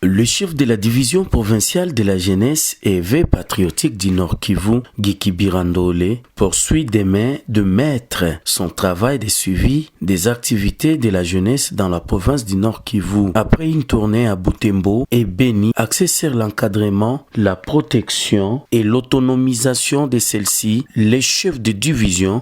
Le chef de la division provinciale de la jeunesse et veille patriotique du Nord Kivu, Guiki Birandole, poursuit demain de mettre son travail de suivi des activités de la jeunesse dans la province du Nord Kivu. Après une tournée à Butembo et Beni, axée sur l'encadrement, la protection et l'autonomisation de celle-ci, le chef de division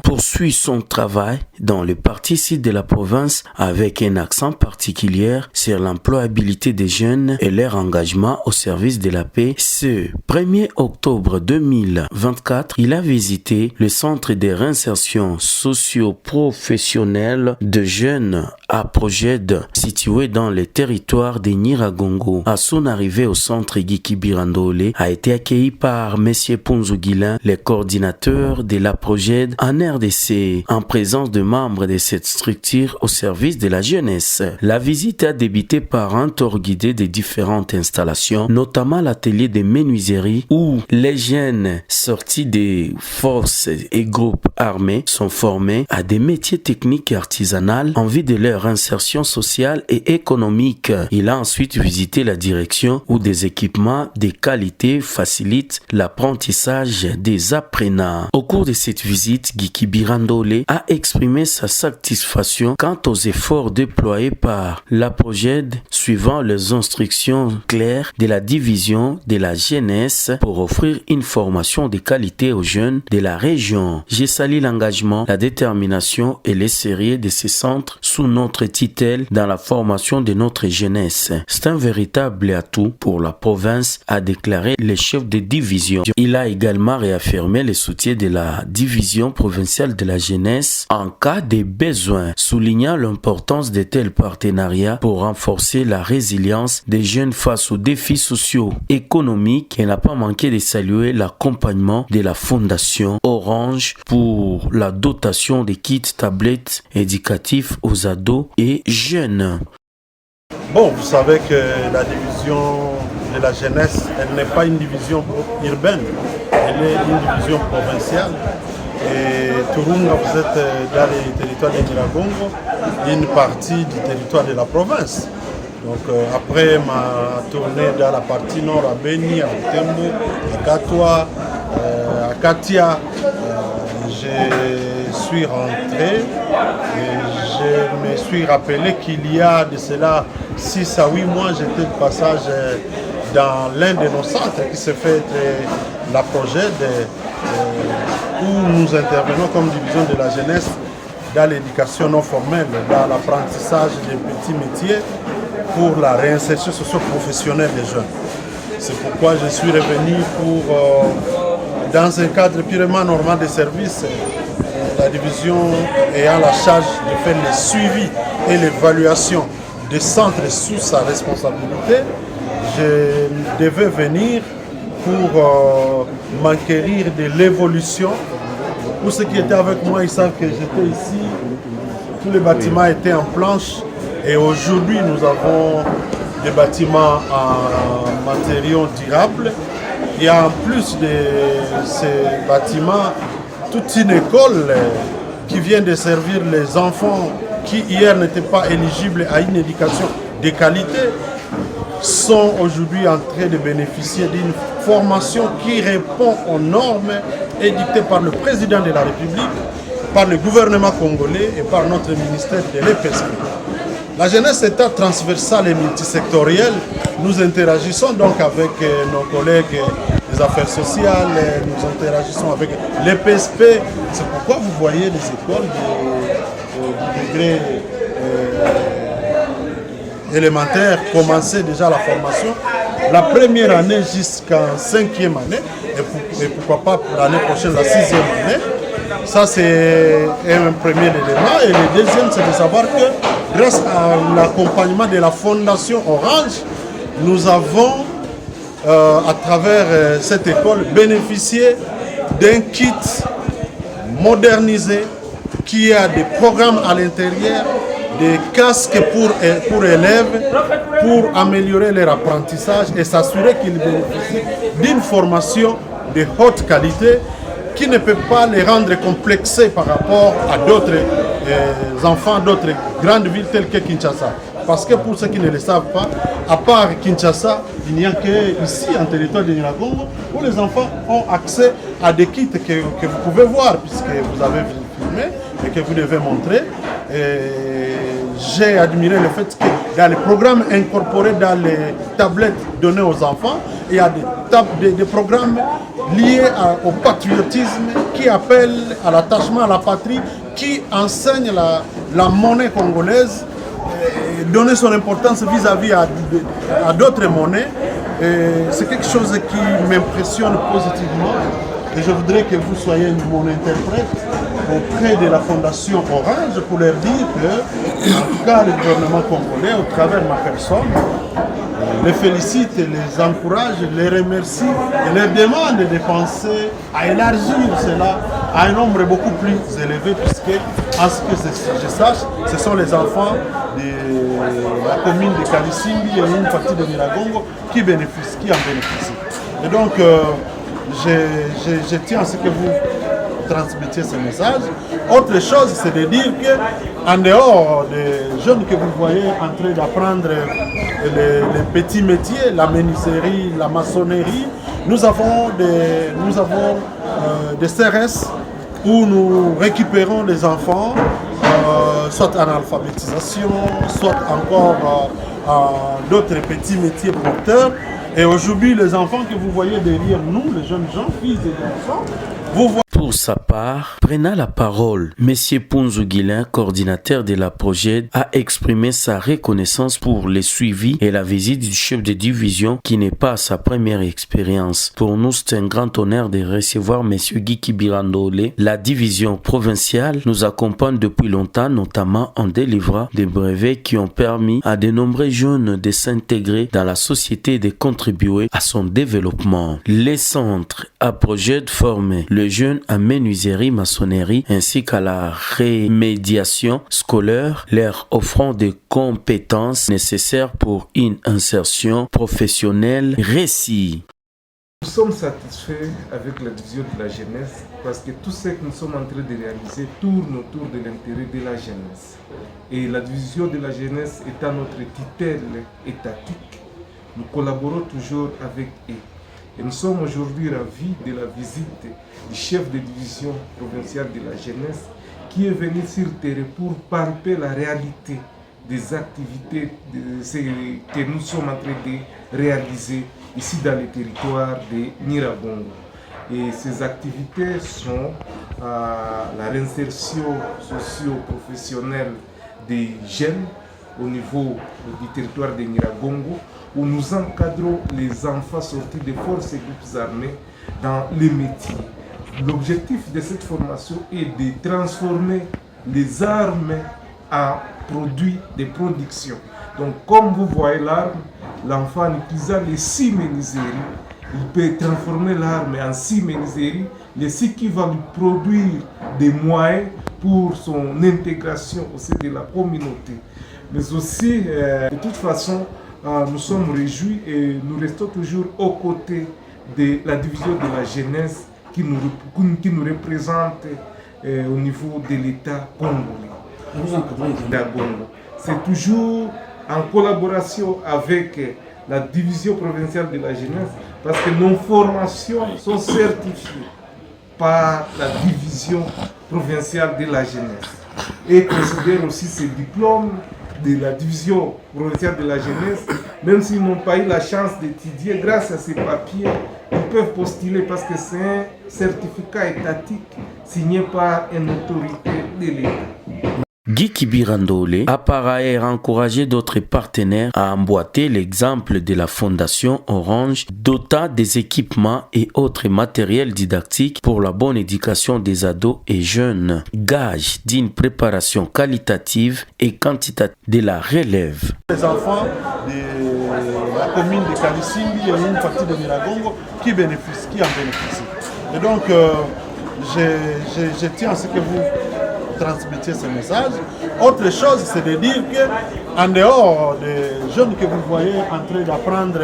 poursuit son travail dans le parti sud de la province avec un accent particulier sur l'employabilité des jeunes et leur engagement au service de la paix. Ce 1er octobre 2024, il a visité le centre de réinsertion socio-professionnelle de jeunes à Projed, situé dans le territoire de Nyiragongo. À son arrivée au centre, Guiki Birandole a été accueilli par M. Ponzugilin, le coordinateur de la Projed en RDC, en présence de membres de cette structure au service de la jeunesse. La visite a débuté par un tour guidé des différentes installations, notamment l'atelier de menuiserie où les jeunes sortis des forces et groupes armés sont formés à des métiers techniques et artisanaux en vue de leur insertion sociale et économique. Il a ensuite visité la direction où des équipements de qualité facilitent l'apprentissage des apprenants. Au cours de cette visite, Guiki Birandole a exprimé sa satisfaction quant aux efforts déployés par la Projed suivant les instructions claires de la division de la jeunesse pour offrir une formation de qualité aux jeunes de la région. J'ai salué l'engagement, la détermination et les sérieux de ces centres sous notre tutelle dans la formation de notre jeunesse. C'est un véritable atout pour la province, a déclaré le chef de division. Il a également réaffirmé le soutien de la division provinciale de la jeunesse en cas de besoin, soulignant l'importance de tels partenariats pour renforcer la résilience des jeunes face aux défis sociaux économiques. Et n'a pas manqué de saluer l'accompagnement de la Fondation Orange pour la dotation des kits tablettes éducatifs aux ados et jeunes. Bon, vous savez que la division de la jeunesse, elle n'est pas une division urbaine, elle est une division provinciale. Et Turunga, vous êtes dans les territoires de Nyiragongo, une partie du territoire de la province. Donc après ma tournée dans la partie nord à Beni, à Butembo, à Katwa, à Katia, je suis rentré et je me suis rappelé qu'il y a de cela 6 à 8 mois, j'étais de passage dans l'un de nos centres qui se fait la Projed, où nous intervenons comme division de la jeunesse dans l'éducation non formelle, dans l'apprentissage des petits métiers pour la réinsertion socio-professionnelle des jeunes. C'est pourquoi je suis revenu pour, dans un cadre purement normal de service, la division ayant la charge de faire le suivi et l'évaluation des centres sous sa responsabilité, je devais venir pour m'enquérir de l'évolution. Pour ceux qui étaient avec moi, ils savent que j'étais ici, tous les bâtiments étaient en planche et aujourd'hui nous avons des bâtiments en matériaux durables. Il y a en plus de ces bâtiments toute une école qui vient de servir les enfants qui hier n'étaient pas éligibles à une éducation de qualité, sont aujourd'hui en train de bénéficier d'une formation qui répond aux normes édictées par le président de la République, par le gouvernement congolais et par notre ministère de l'EPSP. La jeunesse étant transversale et multisectorielle, nous interagissons donc avec nos collègues des affaires sociales, nous interagissons avec l'EPSP. C'est pourquoi vous voyez les écoles du degré élémentaire commencer déjà la formation, la première année jusqu'en 5e année, et pourquoi pas l'année prochaine la 6e année. Ça c'est un premier élément. Et le deuxième, c'est de savoir que grâce à l'accompagnement de la Fondation Orange, nous avons à travers cette école bénéficié d'un kit modernisé qui a des programmes à l'intérieur, des casques pour élèves, pour améliorer leur apprentissage et s'assurer qu'ils bénéficient d'une formation de haute qualité qui ne peut pas les rendre complexés par rapport à d'autres enfants d'autres grandes villes telles que Kinshasa. Parce que pour ceux qui ne le savent pas, à part Kinshasa, il n'y a que ici, en territoire de Nyiragongo, où les enfants ont accès à des kits que vous pouvez voir, puisque vous avez filmé et que vous devez montrer. J'ai admiré le fait que dans les programmes incorporés dans les tablettes données aux enfants, il y a des programmes liés au patriotisme qui appellent à l'attachement à la patrie, qui enseignent la monnaie congolaise, donner son importance vis-à-vis à d'autres monnaies. C'est quelque chose qui m'impressionne positivement et je voudrais que vous soyez mon interprète auprès de la Fondation Orange pour leur dire que, en tout cas, le gouvernement congolais, au travers de ma personne, les félicite, les encourage, les remercie et leur demande de penser à élargir cela à un nombre beaucoup plus élevé, puisque, en ce que je sache, ce sont les enfants de la commune de Kalisimbi et une partie de Nyiragongo qui en bénéficient. Et donc, je tiens à ce que vous transmettiez ce message. Autre chose, c'est de dire qu'en dehors des jeunes que vous voyez en train d'apprendre les petits métiers, la menuiserie, la maçonnerie, nous avons des CRS où nous récupérons des enfants, soit en alphabétisation, soit encore d'autres petits métiers porteurs. Et aujourd'hui, les enfants que vous voyez derrière nous, les jeunes gens, filles et garçons, vous voyez. Pour sa part, prenant la parole, M. Ponzo Guilin, coordinateur de la projet, a exprimé sa reconnaissance pour le suivi et la visite du chef de division qui n'est pas sa première expérience. Pour nous, c'est un grand honneur de recevoir M. Guy Kibirandole. La division provinciale nous accompagne depuis longtemps, notamment en délivrant des brevets qui ont permis à de nombreux jeunes de s'intégrer dans la société et de contribuer à son développement. Les centres à projet de former le jeune à menuiserie, maçonnerie ainsi qu'à la remédiation scolaire, leur offrant des compétences nécessaires pour une insertion professionnelle réussie. Nous sommes satisfaits avec la division de la jeunesse parce que tout ce que nous sommes en train de réaliser tourne autour de l'intérêt de la jeunesse. Et la division de la jeunesse étant notre tutelle étatique, nous collaborons toujours avec eux. Et nous sommes aujourd'hui ravis de la visite du chef de division provinciale de la jeunesse qui est venu sur le terrain pour palper la réalité des activités que nous sommes en train de réaliser ici dans le territoire de Nyiragongo. Et ces activités sont la réinsertion socio-professionnelle des jeunes au niveau du territoire de Nyiragongo, où nous encadrons les enfants sortis des forces et groupes armés dans les métiers. L'objectif de cette formation est de transformer les armes en produits de production. Donc, comme vous voyez l'arme, l'enfant en utilisant les 6 menuiseries, il peut transformer l'arme en 6 menuiseries, les 6 qui vont lui produire des moyens pour son intégration au sein de la communauté. Mais aussi, de toute façon, nous sommes réjouis et nous restons toujours aux côtés de la division de la jeunesse qui nous représente au niveau de l'État congolais. C'est toujours en collaboration avec la division provinciale de la jeunesse parce que nos formations sont certifiées par la division provinciale de la jeunesse et considèrent aussi ces diplômes de la division provinciale de la jeunesse, même s'ils n'ont pas eu la chance d'étudier, grâce à ces papiers, ils peuvent postuler parce que c'est un certificat étatique signé par une autorité de l'État. Guy Kibirandole a par ailleurs encouragé d'autres partenaires à emboîter l'exemple de la Fondation Orange, dotant des équipements et autres matériels didactiques pour la bonne éducation des ados et jeunes, gage d'une préparation qualitative et quantitative de la relève. Les enfants de la commune de Kalisimbi et une partie de Nyiragongo qui en bénéficient. Et donc, je tiens à ce que vous transmettiez ce message. Autre chose, c'est de dire qu'en dehors des jeunes que vous voyez en train d'apprendre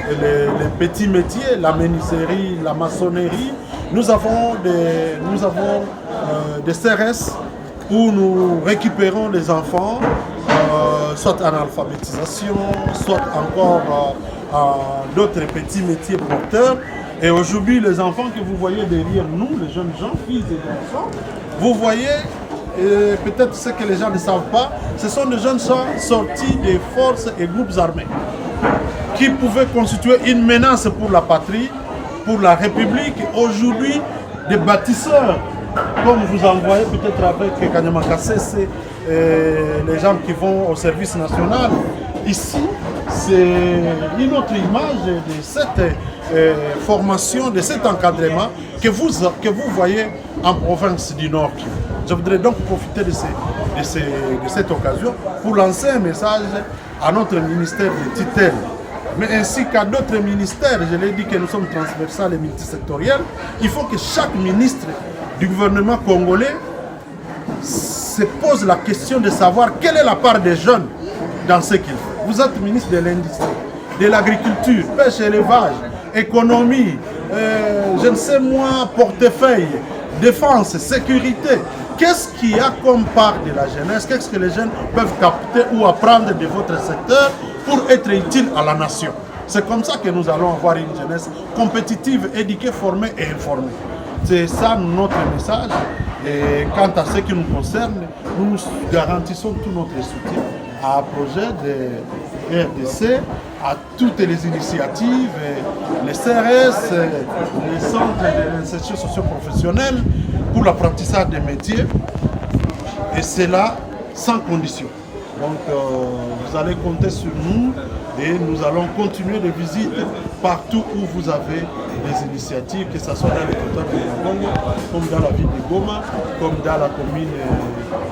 les petits métiers, la menuiserie, la maçonnerie, nous avons des CRS où nous récupérons des enfants, soit en alphabétisation, soit encore en d'autres petits métiers porteurs. Et aujourd'hui, les enfants que vous voyez derrière nous, les jeunes gens, filles et garçons, vous voyez, peut-être ce que les gens ne savent pas, ce sont des jeunes gens sortis des forces et groupes armés qui pouvaient constituer une menace pour la patrie, pour la République. Aujourd'hui, des bâtisseurs, comme vous en voyez peut-être avec Kanyama Kassese, les gens qui vont au service national. Ici, c'est une autre image de cette formation, de cet encadrement que vous voyez en province du Nord. Je voudrais donc profiter de cette occasion pour lancer un message à notre ministère de tutelle, mais ainsi qu'à d'autres ministères. Je l'ai dit que nous sommes transversales et multisectoriels. Il faut que chaque ministre du gouvernement congolais se pose la question de savoir quelle est la part des jeunes dans ce qu'il fait. Vous êtes ministre de l'Industrie, de l'Agriculture, Pêche, Élevage, Économie, je ne sais moi, portefeuille, Défense, Sécurité. Qu'est-ce qu'il y a comme part de la jeunesse? Qu'est-ce que les jeunes peuvent capter ou apprendre de votre secteur pour être utile à la nation? C'est comme ça que nous allons avoir une jeunesse compétitive, éduquée, formée et informée. C'est ça notre message. Et quant à ce qui nous concerne, nous garantissons tout notre soutien à un projet de RDC, à toutes les initiatives, les CRS, les centres d'insertion socio-professionnelle pour l'apprentissage des métiers. Et c'est là sans condition. Donc vous allez compter sur nous et nous allons continuer de visiter partout où vous avez des initiatives, que ce soit dans le territoire de Nyiragongo, comme dans la ville de Goma, comme dans la commune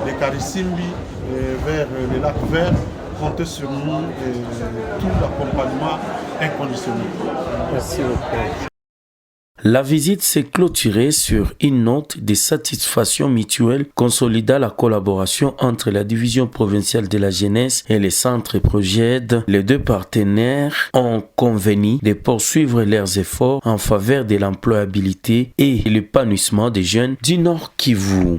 de Karisimbi, vers les lacs verts. Comptez sur nous et tout l'accompagnement inconditionnel. Merci beaucoup. La visite s'est clôturée sur une note de satisfaction mutuelle consolidant la collaboration entre la division provinciale de la jeunesse et les centres PROJED. Les deux partenaires ont convenu de poursuivre leurs efforts en faveur de l'employabilité et l'épanouissement des jeunes du Nord Kivu.